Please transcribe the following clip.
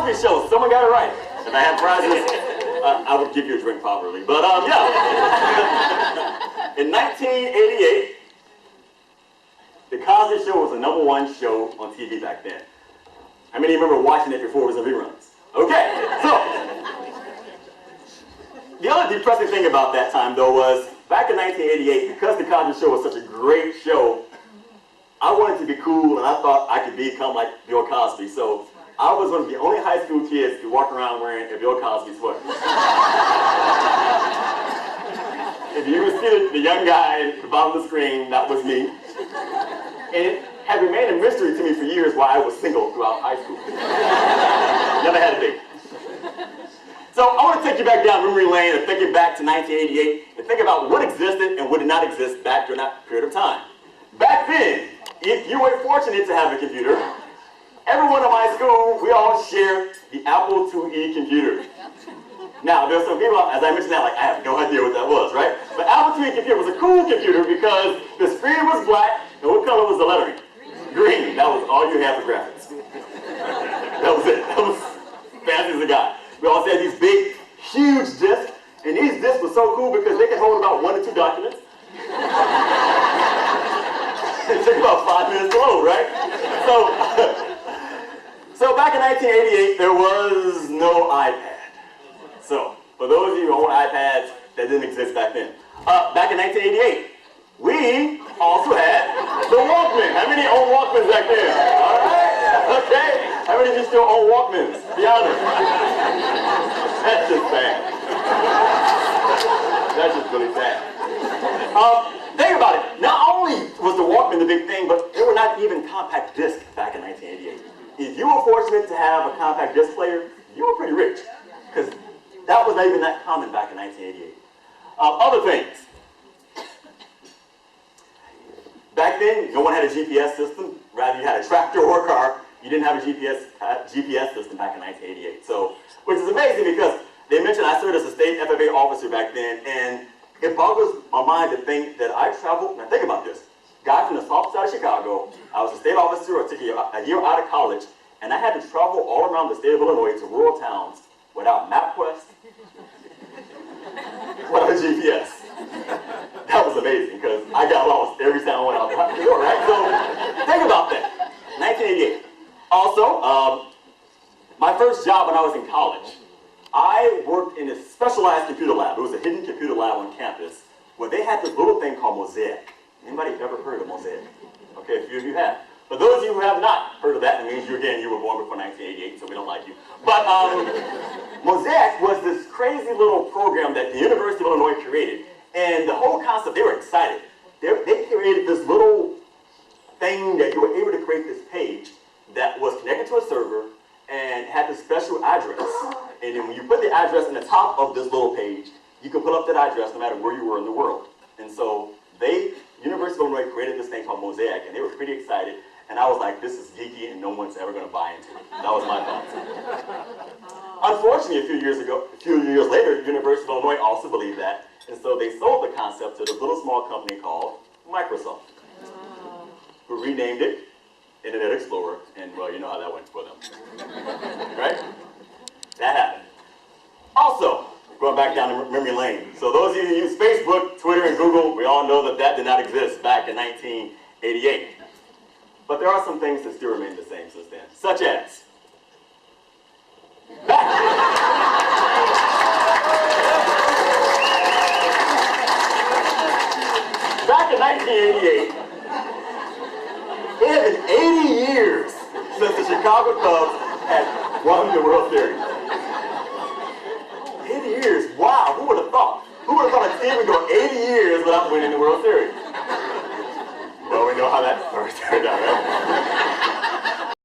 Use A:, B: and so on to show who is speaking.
A: Cosby Show. Someone got it right. If I had prizes, I would give you a drink probably. But yeah. In 1988, The Cosby Show was the #1 show on TV back then. How many of you remember watching it before it was in reruns? Okay, so the other depressing thing about that time, though, was back in 1988, because The Cosby Show was such a great show, I wanted to be cool, and I thought I could become like Bill Cosby. So I was one of the only high school kids to walk around wearing a Bill Cosby sweater. If you would see the young guy at the bottom of the screen, that was me. And it had remained a mystery to me for years why I was single throughout high school. Never had a date. So I want to take you back down memory lane and thinking back to 1988 and think about what existed and what did not exist back during that period of time. Back then, if you were fortunate to have a computer, everyone in my school, we all shared the Apple IIe computer. Now, there's some people, as I mentioned that, like, I have no idea what that was, right? But Apple IIe computer was a cool computer because the screen was black, and what color was the lettering? Green. That was all you had for graphics. That was it. That was fancy as a guy. We also had these big, huge discs, and these discs were so cool because they could hold about 1 to 2 documents. It took about 5 minutes to load, right? So back in 1988, there was no iPad. So, for those of you who own iPads, that didn't exist back then. Back in 1988, we also had the Walkman. How many own Walkmans back then? All right, okay. How many of you still own Walkmans? Be honest. That's just bad. That's just really sad. Think about it. Not only was the Walkman the big thing, but there were not even compact discs back in 1988. If you were fortunate to have a compact disc player, you were pretty rich, because that was not even that common back in 1988. Other things. Back then, no one had a GPS system. Rather, you had a tractor or a car. You didn't have a GPS system back in 1988. So, which is amazing because they mentioned I served as a state FFA officer back then, and it boggles my mind to think that I traveled. Now think about this. Guy from the south side of Chicago. I was a state officer. I took a year out of college, and I had to travel all around the state of Illinois to rural towns without MapQuest, without a GPS. That was amazing because I got lost every time I went out the door, right? So think about that. 1988. Also, my first job when I was in college, I worked in a specialized computer lab. It was a hidden computer lab on campus where they had this little thing called Mosaic. Anybody ever heard of Mosaic? Okay, a few of you have. For those of you who have not heard of that, it means you were born before 1988, so we don't like you. But Mosaic was this crazy little program that the University of Illinois created. And the whole concept, they were excited. They created this little thing that you were able to create this page that was connected to a server and had this special address. And then when you put the address in the top of this little page, you could pull up that address no matter where you were in the world. And so University of Illinois created this thing called Mosaic, and they were pretty excited. And I was like, this is geeky and no one's ever going to buy into it. That was my thoughts. Unfortunately, a few years later, University of Illinois also believed that. And so they sold the concept to this little small company called Microsoft, who renamed it Internet Explorer, and well, you know how that went for them. Right? That happened. Also, going back down the memory lane. So those of you who use Facebook, Twitter, and Google, we all know that that did not exist back in 1988. But there are some things that still remain the same since then, such as back in 1988, it had been 80 years since the Chicago Cubs had won the World Series. 80 years, wow, who would have thought? Who would have thought a team would go 80 years without winning the World Series?